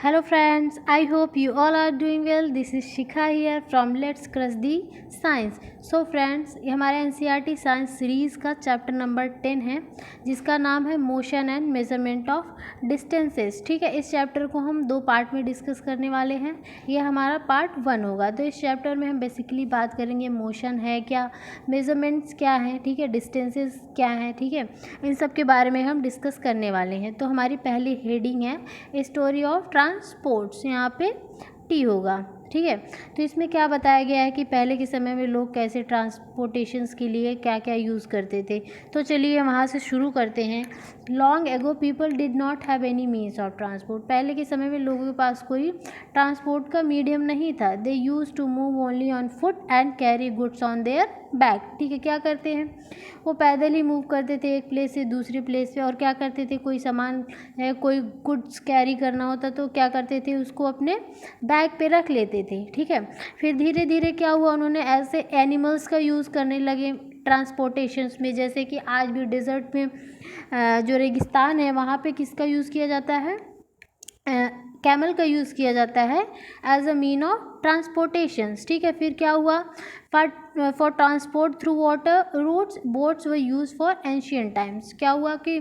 Hello friends, I hope you all are doing well. This is Shikha here from Let's Crush the Science. So friends, ये हमारे NCERT science series का chapter number 10 है जिसका नाम है motion and measurement of distances. ठीक है, इस चैप्टर को हम दो पार्ट में डिस्कस करने वाले हैं। ये हमारा पार्ट 1 होगा। तो इस चैप्टर में हम बेसिकली बात करेंगे मोशन है क्या, मेजरमेंट्स क्या हैं, ठीक है, डिस्टेंसेस क्या हैं, ठीक है, इन सब के बारे में हम डिस्कस करने वाले हैं। तो हमारी पहली हेडिंग है स्टोरी ऑफ ट्रांसपोर्ट्स, यहाँ पे टी होगा। ठीक है, तो इसमें क्या बताया गया है कि पहले के समय में लोग कैसे ट्रांसपोर्टेशंस के लिए क्या क्या यूज़ करते थे। तो चलिए वहाँ से शुरू करते हैं। Long ago people did not have any means of transport. पहले के समय में लोगों के पास कोई ट्रांसपोर्ट का मीडियम नहीं था। They used to move only on foot and carry goods on their back. ठीक है, क्या करते हैं, वो पैदल ही मूव करते थे एक प्लेस से दूसरी प्लेस पे। और क्या करते थे, कोई सामान कोई गुड्स कैरी करना होता तो क्या करते थे, उसको अपने बैग पे रख लेते थे। ठीक है, फिर धीरे धीरे क्या हुआ, उन्होंने ऐसे एनिमल्स का यूज़ करने लगे ट्रांसपोर्टेशंस में। जैसे कि आज भी डिज़र्ट में जो रेगिस्तान है वहाँ पे किसका यूज़ किया जाता है, कैमल का यूज़ किया जाता है as a mean of transportations. ठीक है, फिर क्या हुआ, for transport through water routes boats were use for ancient times. क्या हुआ कि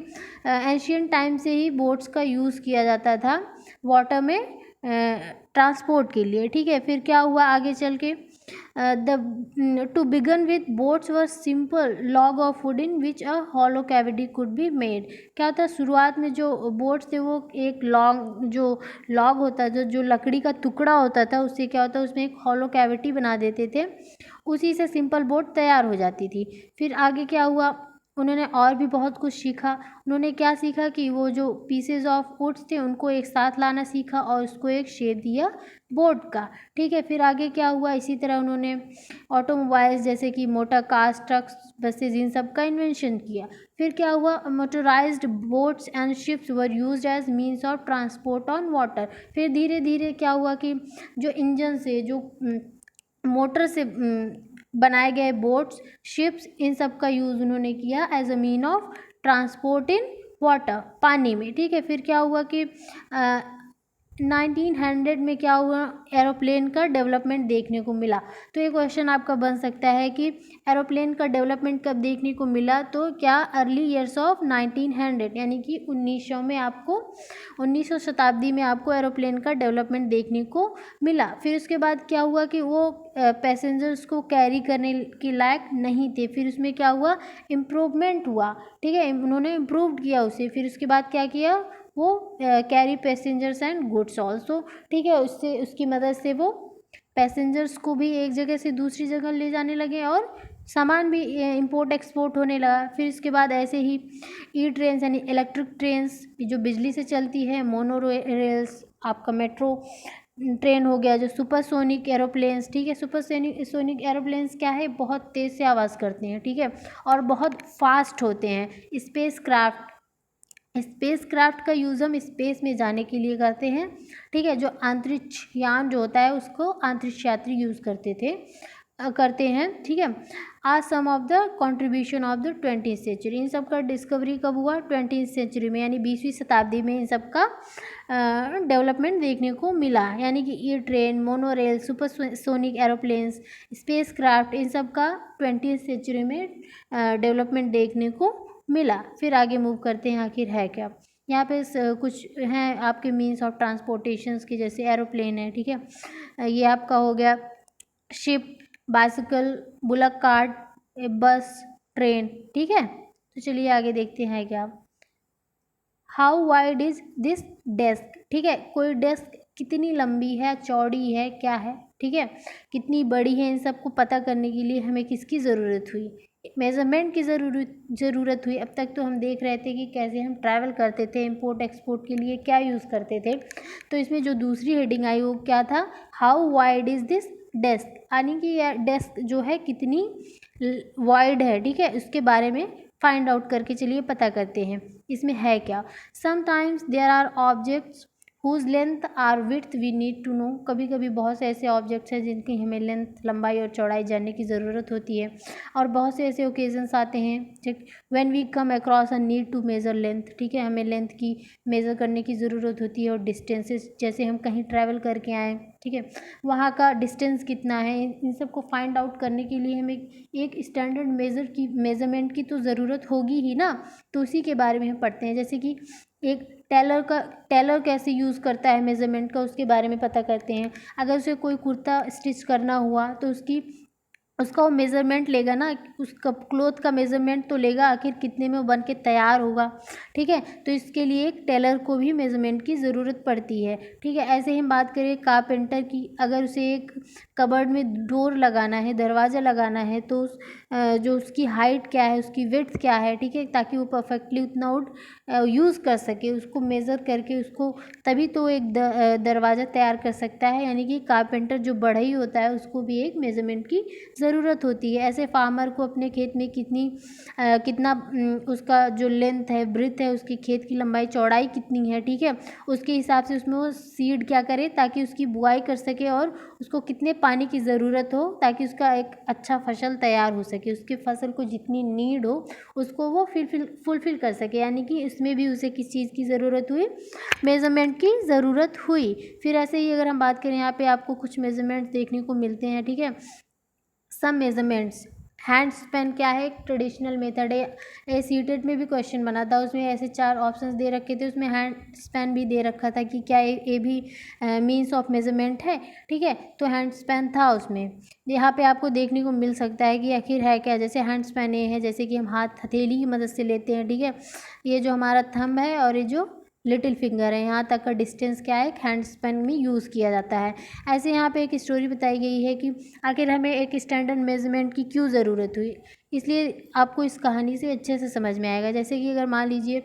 एंशियंट टाइम से ही बोट्स का यूज़ किया जाता था वाटर में ट्रांसपोर्ट के लिए। ठीक है, फिर क्या हुआ आगे चल के, to begin with boats were simple log of wood in which a hollow cavity could be made. क्या था, शुरुआत में जो बोट्स थे वो एक लॉग होता था, जो लकड़ी का टुकड़ा होता था, उससे क्या होता, उसमें एक हॉलो कैविटी बना देते थे, उसी से सिंपल बोट तैयार हो जाती थी। फिर आगे क्या हुआ, उन्होंने और भी बहुत कुछ सीखा। उन्होंने क्या सीखा कि वो जो पीसेज ऑफ वुड्स थे उनको एक साथ लाना सीखा और उसको एक शेप दिया बोट का। ठीक है, फिर आगे क्या हुआ, इसी तरह उन्होंने ऑटोमोबाइल्स जैसे कि मोटर कार्स, ट्रक्स, बसेज, इन सब का इन्वेंशन किया। फिर क्या हुआ, motorised boats and ships were used as means of transport on water. फिर धीरे धीरे क्या हुआ कि जो इंजन से, जो मोटर से बनाए गए बोट्स, शिप्स, इन सब का यूज़ उन्होंने किया as a mean of transport in water, पानी में। ठीक है, फिर क्या हुआ कि 1900 में क्या हुआ, एरोप्लेन का डेवलपमेंट देखने को मिला। तो ये क्वेश्चन आपका बन सकता है कि एरोप्लेन का डेवलपमेंट कब देखने को मिला, तो क्या अर्ली ईयर्स ऑफ 1900 यानी कि 1900 में आपको 1900 शताब्दी में आपको एरोप्लेन का डेवलपमेंट देखने को मिला। फिर उसके बाद क्या हुआ कि वो पैसेंजर्स को कैरी करने के लायक नहीं थे। फिर उसमें क्या हुआ, इम्प्रूवमेंट हुआ। ठीक है, उन्होंने इम्प्रूव किया उसे। फिर उसके बाद क्या किया, वो carry passengers and goods also. ठीक है, उससे उसकी मदद से वो पैसेंजर्स को भी एक जगह से दूसरी जगह ले जाने लगे और सामान भी इंपोर्ट एक्सपोर्ट होने लगा। फिर इसके बाद ऐसे ही ई ट्रेन्स यानी इलेक्ट्रिक ट्रेन्स जो बिजली से चलती है, मोनो रेल्स, आपका मेट्रो ट्रेन हो गया, जो सुपरसोनिक एरोप्लेन्स। ठीक है, सुपरसोनिक एरोप्लेन्स क्या है, बहुत तेज़ से आवाज़ करते हैं। ठीक है, और बहुत फास्ट होते हैं। स्पेस क्राफ्ट का यूज़ हम स्पेस में जाने के लिए करते हैं। ठीक है, जो अंतरिक्ष यान जो होता है उसको अंतरिक्ष यात्री यूज़ करते हैं। ठीक है, आज some of the contribution of the 20th century. इन सब का डिस्कवरी कब हुआ, 20th सेंचुरी में, यानी 20वीं शताब्दी में इन सब का डेवलपमेंट देखने को मिला। यानी कि E train, monorail, supersonic aeroplanes, spacecraft, इन सब का 20th सेंचुरी में डेवलपमेंट देखने को मिला। फिर आगे मूव करते हैं, आखिर है क्या। यहाँ पे कुछ हैं आपके मीन्स ऑफ ट्रांसपोर्टेशंस की, जैसे एरोप्लेन है। ठीक है, ये आपका हो गया शिप, बाइसिकल, बुलक कार्ट, बस, ट्रेन। ठीक है, तो चलिए आगे देखते हैं क्या। How wide is this desk. ठीक है, कोई डेस्क कितनी लंबी है, चौड़ी है, क्या है। ठीक है, कितनी बड़ी है, इन सबको पता करने के लिए हमें किसकी ज़रूरत हुई, मेज़रमेंट की ज़रूरत हुई। अब तक तो हम देख रहे थे कि कैसे हम ट्रैवल करते थे, इंपोर्ट एक्सपोर्ट के लिए क्या यूज़ करते थे। तो इसमें जो दूसरी हेडिंग आई वो क्या था, how wide is this desk, यानी कि यह डेस्क जो है कितनी वाइड है। ठीक है, उसके बारे में फाइंड आउट करके चलिए पता करते हैं इसमें है क्या। Sometimes there are objects whose length or width we need to know. कभी कभी बहुत से ऐसे ऑब्जेक्ट्स हैं जिनकी हमें लेंथ, लंबाई और चौड़ाई जानने की ज़रूरत होती है, और बहुत से ऐसे ओकेजन्स आते हैं ठीक when we come across a need to measure length. ठीक है, हमें लेंथ की मेज़र करने की ज़रूरत होती है, और डिस्टेंसेस, जैसे हम कहीं ट्रैवल करके आए, ठीक है, वहाँ का डिस्टेंस कितना है, इन सब को फाइंड आउट करने के लिए हमें एक स्टैंडर्ड मेज़रमेंट की तो ज़रूरत होगी ही ना। तो उसी के बारे में हम पढ़ते हैं, जैसे कि एक टेलर कैसे यूज़ करता है मेज़रमेंट का, उसके बारे में पता करते हैं। अगर उसे कोई कुर्ता स्टिच करना हुआ तो उसका वो मेज़रमेंट लेगा ना, उसका क्लोथ का मेज़रमेंट तो लेगा, आखिर कितने में वो बन के तैयार होगा। ठीक है, तो इसके लिए एक टेलर को भी मेज़रमेंट की ज़रूरत पड़ती है। ठीक है, ऐसे ही हम बात करें कारपेंटर की, अगर उसे एक कबर्ड में डोर लगाना है, दरवाज़ा लगाना है, तो जो उसकी हाइट क्या है, उसकी विड्थ क्या है, ठीक है, ताकि वो परफेक्टली उतना वुड यूज़ कर सके, उसको मेज़र करके उसको, तभी तो एक दरवाज़ा तैयार कर सकता है। यानी कि कारपेंटर जो बढ़ई होता है उसको भी एक मेज़रमेंट की ज़रूरत होती है। ऐसे फार्मर को अपने खेत में कितना उसका जो लेंथ है, ब्रीथ है, उसकी खेत की लंबाई चौड़ाई कितनी है, ठीक है, उसके हिसाब से उसमें वो सीड क्या करे ताकि उसकी बुआई कर सके, और उसको कितने पानी की ज़रूरत हो ताकि उसका एक अच्छा फसल तैयार हो सके, उसके फसल को जितनी नीड हो उसको वो फुलफिल कर सके। यानी कि इसमें भी उसे किस चीज़ की ज़रूरत हुई, मेज़रमेंट की ज़रूरत हुई। फिर ऐसे ही अगर हम बात करें, यहाँ पे आपको कुछ मेज़रमेंट्स देखने को मिलते हैं। ठीक है, सम मेज़रमेंट्स, हैंड स्पैन क्या है, एक ट्रेडिशनल मेथड है। सीटेट में भी क्वेश्चन बना था, उसमें ऐसे 4 ऑप्शंस दे रखे थे, उसमें हैंड स्पैन भी दे रखा था कि क्या ये भी मीन्स ऑफ मेज़रमेंट है। ठीक है, तो हैंड स्पैन था उसमें। यहाँ पे आपको देखने को मिल सकता है कि आखिर है क्या। जैसे हैंड स्पैन ये है, जैसे कि हम हथेली की मदद से लेते हैं। ठीक है, ये जो हमारा थंब है और ये जो लिटिल फिंगर है, यहाँ तक का डिस्टेंस क्या है, हैंड स्पैन में यूज़ किया जाता है। ऐसे यहाँ पे एक स्टोरी बताई गई है कि आखिर हमें एक स्टैंडर्ड मेज़रमेंट की क्यों ज़रूरत हुई, इसलिए आपको इस कहानी से अच्छे से समझ में आएगा। जैसे कि अगर मान लीजिए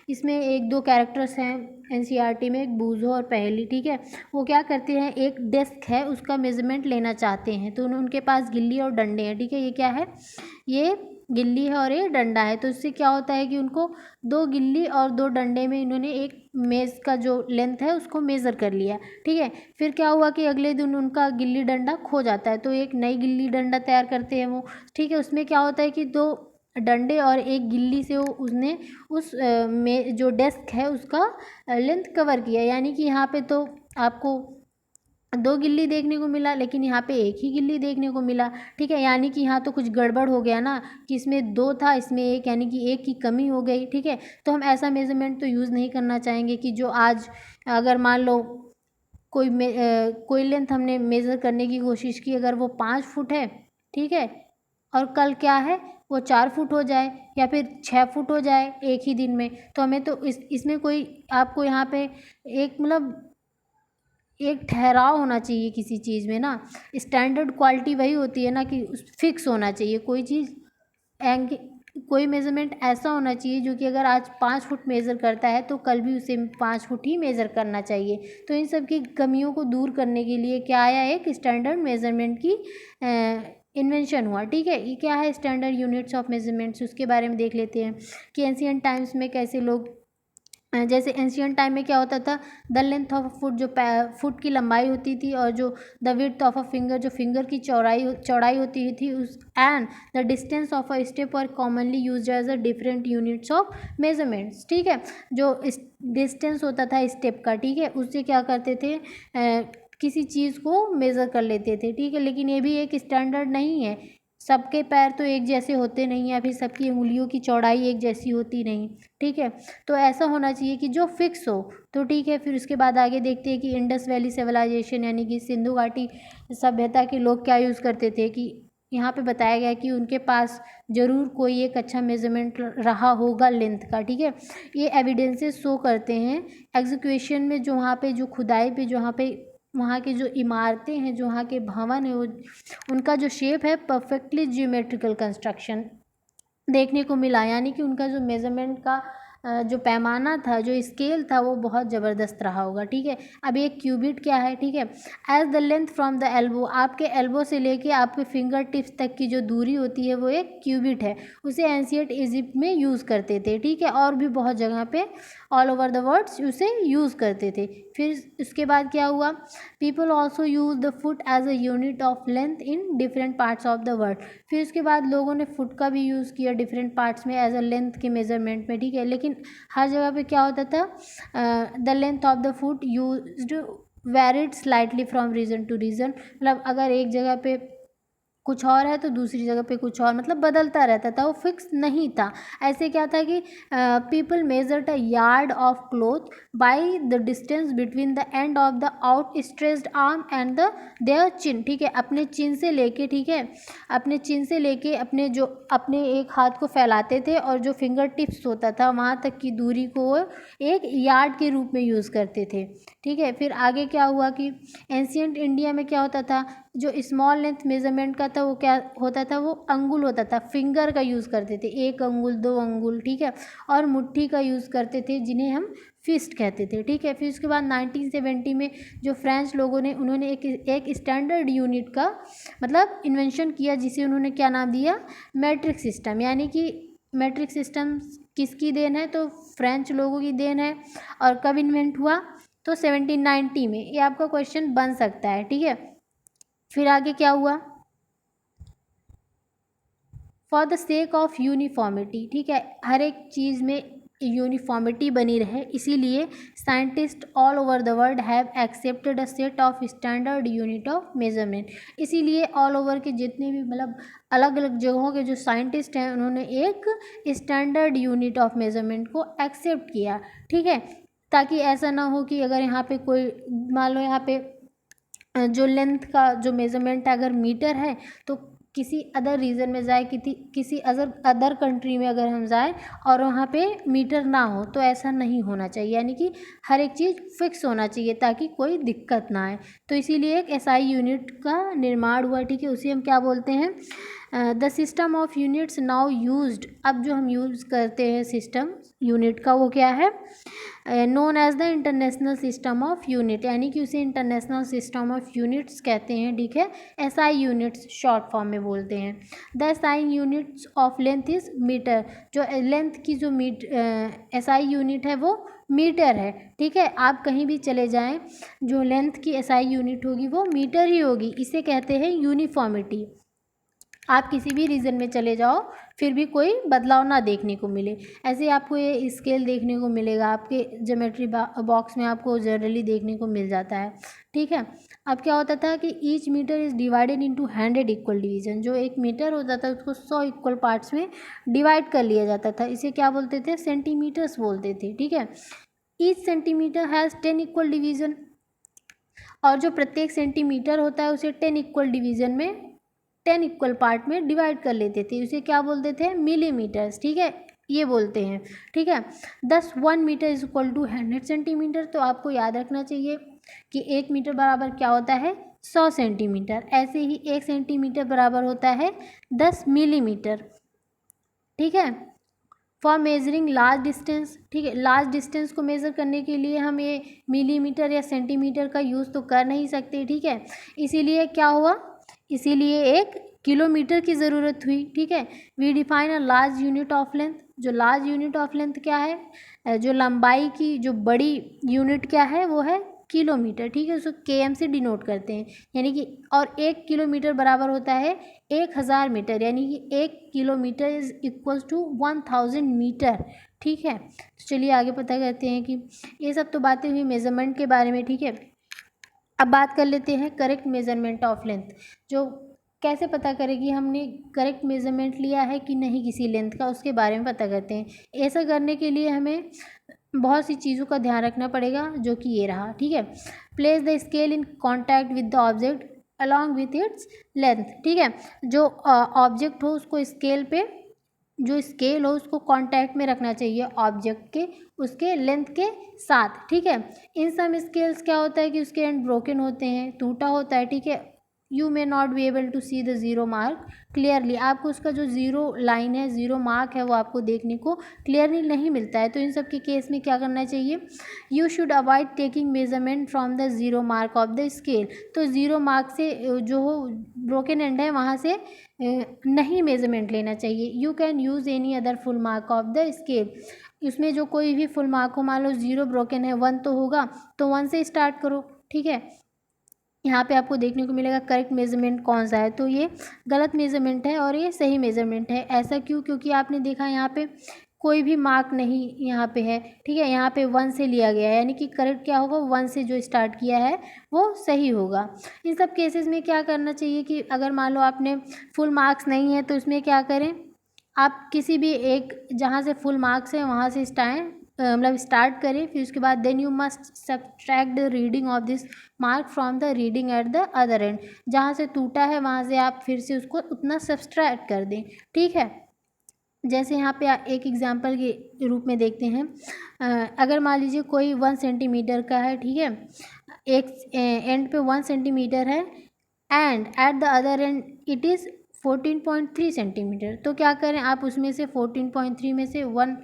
इसमें 1-2 कैरेक्टर्स हैं एनसीईआरटी में, एक बूझो और पहेली। ठीक है, वो क्या करते हैं, एक डेस्क है उसका मेज़रमेंट लेना चाहते हैं, तो उनके पास गिल्ली और डंडे हैं। ठीक है, ये क्या है, ये गिल्ली है और ये डंडा है। तो इससे क्या होता है कि उनको 2 गिल्ली और 2 डंडे में इन्होंने एक मेज़ का जो लेंथ है उसको मेज़र कर लिया। ठीक है, फिर क्या हुआ कि अगले दिन उनका गिल्ली डंडा खो जाता है, तो एक नई गिल्ली डंडा तैयार करते हैं वो। ठीक है, उसमें क्या होता है कि 2 डंडे और एक गिल्ली से उसने उस में जो डेस्क है उसका लेंथ कवर किया। यानी कि यहाँ पे तो आपको 2 गिल्ली देखने को मिला, लेकिन यहाँ पे एक ही गिल्ली देखने को मिला। ठीक है, यानी कि यहाँ तो कुछ गड़बड़ हो गया ना, कि इसमें 2 था, इसमें 1, यानी कि 1 की कमी हो गई। ठीक है, तो हम ऐसा मेज़रमेंट तो यूज़ नहीं करना चाहेंगे कि जो आज अगर मान लो कोई लेंथ हमने मेज़र करने की कोशिश की, अगर वो 5 फुट है, ठीक है, और कल क्या है वो 4 फुट हो जाए या फिर 6 फुट हो जाए एक ही दिन में, तो हमें तो इसमें कोई आपको यहाँ पे एक मतलब एक ठहराव होना चाहिए किसी चीज़ में ना। स्टैंडर्ड क्वालिटी वही होती है ना कि फिक्स होना चाहिए कोई चीज़, कोई मेज़रमेंट ऐसा होना चाहिए जो कि अगर आज 5 फुट मेज़र करता है तो कल भी उसे 5 फुट ही मेज़र करना चाहिए। तो इन सब की कमियों को दूर करने के लिए क्या आया, एक स्टैंडर्ड मेज़रमेंट की इन्वेंशन हुआ। ठीक है, ये क्या है, स्टैंडर्ड यूनिट्स ऑफ मेज़रमेंट्स, उसके बारे में देख लेते हैं कि एंशिएंट टाइम्स में कैसे लोग, जैसे एंशिएंट टाइम में क्या होता था, the length of a foot, जो फुट की लंबाई होती थी, और जो the width of a finger, जो फिंगर की चौड़ाई होती थी, उस and the distance of a step are commonly used as a different units of measurements. ठीक है, जो डिस्टेंस होता था स्टेप का, ठीक है, उससे क्या करते थे, किसी चीज़ को मेज़र कर लेते थे। ठीक है, लेकिन ये भी एक स्टैंडर्ड नहीं है, सबके पैर तो एक जैसे होते नहीं, या फिर सबकी उंगलियों की चौड़ाई एक जैसी होती नहीं। ठीक है, तो ऐसा होना चाहिए कि जो फिक्स हो। तो ठीक है, फिर उसके बाद आगे देखते हैं कि इंडस वैली सिविलाइजेशन, यानी कि सिंधु घाटी सभ्यता के लोग क्या यूज़ करते थे, कि यहाँ पे बताया गया कि उनके पास ज़रूर कोई एक अच्छा मेज़रमेंट रहा होगा लेंथ का। ठीक है, ये एविडेंसेस शो करते हैं एग्जीक्यूशन में, जो वहाँ पे जो खुदाई पे, जो वहाँ पे वहाँ की जो इमारतें हैं, जो वहाँ के भवन है, वो उनका जो शेप है परफेक्टली ज्योमेट्रिकल कंस्ट्रक्शन देखने को मिला। यानी कि उनका जो मेज़रमेंट का जो पैमाना था, जो स्केल था, वो बहुत ज़बरदस्त रहा होगा। ठीक है, अब एक क्यूबिट क्या है? ठीक है, as the length from the elbow, आपके एल्बो से लेके आपके फिंगर टिप्स तक की जो दूरी होती है वो एक क्यूबिट है। उसे एंशिएंट इजिप्ट में यूज़ करते थे। ठीक है, और भी बहुत जगह पे ऑल ओवर द वर्ल्ड उसे यूज़ करते थे। फिर इसके बाद क्या हुआ? People also use the foot as a unit of length in different parts of the world. फिर उसके बाद लोगों ने फुट का भी यूज़ किया डिफरेंट पार्ट्स में एज अ लेंथ के मेजरमेंट में। ठीक है, लेकिन हर जगह पे क्या होता था? The length of the foot used varied slightly from region to region. मतलब अगर एक जगह पे कुछ और है तो दूसरी जगह पे कुछ और, मतलब बदलता रहता था, वो फिक्स नहीं था। ऐसे क्या था कि people measured a yard of cloth by the distance between the end of the outstretched arm and the their chin. ठीक है, अपने चिन से लेके, ठीक है, अपने चिन से लेके अपने एक हाथ को फैलाते थे और जो फिंगर टिप्स होता था वहाँ तक की दूरी को वो एक यार्ड के रूप में यूज़ करते थे। ठीक है, फिर आगे क्या हुआ कि एंशियंट इंडिया में क्या होता था? जो स्मॉल लेंथ मेजरमेंट का था वो क्या होता था? वो अंगुल होता था, फिंगर का यूज़ करते थे, 1 अंगुल 2 अंगुल। ठीक है, और मुट्ठी का यूज़ करते थे जिन्हें हम फिस्ट कहते थे। ठीक है, फिर उसके बाद 1970 में जो फ्रेंच लोगों ने, उन्होंने एक स्टैंडर्ड यूनिट का मतलब इन्वेंशन किया जिसे उन्होंने क्या नाम दिया? Matric system. यानी कि मैट्रिक सिस्टम किसकी देन है? तो फ्रेंच लोगों की देन है। और कब इन्वेंट हुआ? तो 1790 में। ये आपका क्वेश्चन बन सकता है। ठीक है, फिर आगे क्या हुआ? For the sake of uniformity, ठीक है, हर एक चीज़ में यूनिफॉर्मिटी बनी रहे, इसीलिए scientist all over the world have accepted a set of standard unit of measurement. इसीलिए ऑल ओवर के जितने भी मतलब अलग अलग जगहों के जो साइंटिस्ट हैं उन्होंने एक स्टैंडर्ड यूनिट ऑफ मेजरमेंट को एक्सेप्ट किया। ठीक है, ताकि ऐसा ना हो कि अगर यहाँ पे कोई, मान लो यहाँ पे जो लेंथ का जो मेज़रमेंट अगर मीटर है तो किसी अदर रीजन में जाए, किसी अदर कंट्री में अगर हम जाएं और वहाँ पे मीटर ना हो, तो ऐसा नहीं होना चाहिए। यानी कि हर एक चीज़ फिक्स होना चाहिए ताकि कोई दिक्कत ना आए। तो इसीलिए एक एसआई यूनिट का निर्माण हुआ। ठीक है, उसे हम क्या बोलते हैं? The system of units now used. अब जो हम यूज़ करते हैं सिस्टम यूनिट का वो क्या है? Known as the international system of unit, यानी कि उसे इंटरनेशनल सिस्टम ऑफ यूनिट्स कहते हैं। ठीक है, एसआई यूनिट्स शॉर्ट फॉर्म में बोलते हैं। The SI units of length is metre. जो लेंथ की जो एसआई यूनिट है वो मीटर है। ठीक है, आप कहीं भी चले जाएं, जो लेंथ की एसआई यूनिट होगी वो मीटर ही होगी। इसे कहते हैं यूनिफॉर्मिटी। आप किसी भी रीजन में चले जाओ फिर भी कोई बदलाव ना देखने को मिले। ऐसे आपको ये स्केल देखने को मिलेगा, आपके ज्योमेट्री बॉक्स में आपको जनरली देखने को मिल जाता है। ठीक है, अब क्या होता था कि each metre is divided into 100 equal division. जो एक मीटर होता था उसको 100 इक्वल पार्ट्स में डिवाइड कर लिया जाता था। इसे क्या बोलते थे? सेंटीमीटर्स बोलते थे। ठीक है, each centimetre has 10 equal division. और जो प्रत्येक सेंटीमीटर होता है उसे 10 इक्वल डिवीजन में 10 इक्वल पार्ट में डिवाइड कर लेते थे। उसे क्या बोलते थे? मिलीमीटर्स। ठीक है, ये बोलते हैं। ठीक है, 1 metre is equal to 100 centimetre. तो आपको याद रखना चाहिए कि 1 मीटर बराबर क्या होता है? 100 सेंटीमीटर। ऐसे ही 1 सेंटीमीटर बराबर होता है 10 मिलीमीटर। ठीक है, फॉर मेजरिंग लार्ज डिस्टेंस। ठीक है, लार्ज डिस्टेंस को मेज़र करने के लिए हम ये मिलीमीटर या सेंटीमीटर का यूज़ तो कर नहीं सकते। ठीक है, इसीलिए क्या हुआ? इसीलिए एक किलोमीटर की ज़रूरत हुई। ठीक है, we define a large unit of length. जो लार्ज यूनिट ऑफ लेंथ क्या है? जो लंबाई की जो बड़ी यूनिट क्या है वो है किलोमीटर। ठीक है, उसको km से डिनोट करते हैं। यानी कि और 1 किलोमीटर बराबर होता है 1000 मीटर। यानी कि 1 kilometre is equals to 1000 metre. ठीक है, तो चलिए आगे पता करते हैं कि ये सब तो बातें हुई मेज़रमेंट के बारे में। ठीक है, अब बात कर लेते हैं करेक्ट मेज़रमेंट ऑफ लेंथ। जो कैसे पता करें कि हमने करेक्ट मेज़रमेंट लिया है कि नहीं किसी लेंथ का, उसके बारे में पता करते हैं। ऐसा करने के लिए हमें बहुत सी चीज़ों का ध्यान रखना पड़ेगा, जो कि ये रहा। ठीक है, place the scale in contact with the object along with its length. ठीक है, जो ऑब्जेक्ट हो उसको स्केल पे, जो स्केल हो उसको कांटेक्ट में रखना चाहिए ऑब्जेक्ट के, उसके लेंथ के साथ। ठीक है, इन सम स्केल्स क्या होता है कि उसके एंड ब्रोकन होते हैं, टूटा होता है। ठीक है, you may not be able to see the zero mark clearly. आपको उसका जो ज़ीरो लाइन है, ज़ीरो मार्क है, वो आपको देखने को क्लियरली नहीं मिलता है। तो इन सब के केस में क्या करना चाहिए, you should avoid taking measurement from the zero mark of the scale. तो ज़ीरो मार्क से जो ब्रोकन एंड है वहाँ से नहीं मेजरमेंट लेना चाहिए। You can use any other full mark of the scale. उसमें जो कोई भी फुल मार्क हो, मान लो ज़ीरो ब्रोकन है, 1 तो होगा, तो 1 से स्टार्ट करो, ठीक है। यहाँ पे आपको देखने को मिलेगा करेक्ट मेजरमेंट कौन सा है, तो ये गलत मेजरमेंट है और ये सही मेजरमेंट है। ऐसा क्यों, क्योंकि आपने देखा यहाँ पे कोई भी मार्क नहीं यहाँ पे है, ठीक है। यहाँ पे 1 से लिया गया है, यानी कि करेक्ट क्या होगा, 1 से जो स्टार्ट किया है वो सही होगा। इन सब केसेस में क्या करना चाहिए कि अगर मान लो आपने फुल मार्क्स नहीं है तो इसमें क्या करें, आप किसी भी एक जहाँ से फुल मार्क्स है वहाँ से स्टार्ट करें। फिर उसके बाद then you must subtract the reading of this mark from the reading at the other end. जहाँ से टूटा है वहाँ से आप फिर से उसको उतना सब्ट्रैक्ट कर दें, ठीक है। जैसे यहाँ पे एक एग्जांपल के रूप में देखते हैं। अगर मान लीजिए कोई 1 सेंटीमीटर का है, ठीक है, एक एंड पे 1 सेंटीमीटर है and eight the other and it is 14.3 centimetre. तो क्या करें, आप उसमें से 14.3 में से 1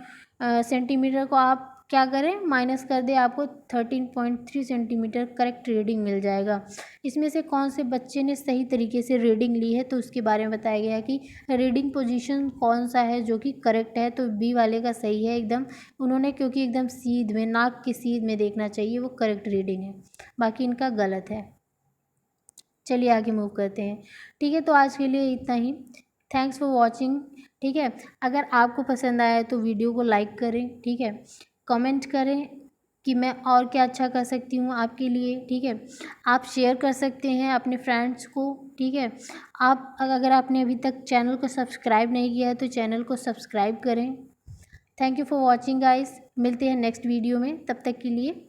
सेंटीमीटर को आप क्या करें, माइनस कर दे, आपको 13.3 सेंटीमीटर करेक्ट रीडिंग मिल जाएगा। इसमें से कौन से बच्चे ने सही तरीके से रीडिंग ली है, तो उसके बारे में बताया गया है कि रीडिंग पोजीशन कौन सा है जो कि करेक्ट है। तो बी वाले का सही है एकदम, उन्होंने क्योंकि एकदम सीध में, नाक की सीध में देखना चाहिए, वो करेक्ट रीडिंग है। बाकी इनका गलत है। चलिए आगे मूव करते हैं, ठीक है। तो आज के लिए इतना ही। थैंक्स फॉर वॉचिंग, ठीक है। अगर आपको पसंद आया तो वीडियो को लाइक करें, ठीक है। कमेंट करें कि मैं और क्या अच्छा कर सकती हूँ आपके लिए, ठीक है। आप शेयर कर सकते हैं अपने फ्रेंड्स को, ठीक है। आप अगर आपने अभी तक चैनल को सब्सक्राइब नहीं किया है तो चैनल को सब्सक्राइब करें। Thank you for watching guys, मिलते हैं नेक्स्ट वीडियो में, तब तक के लिए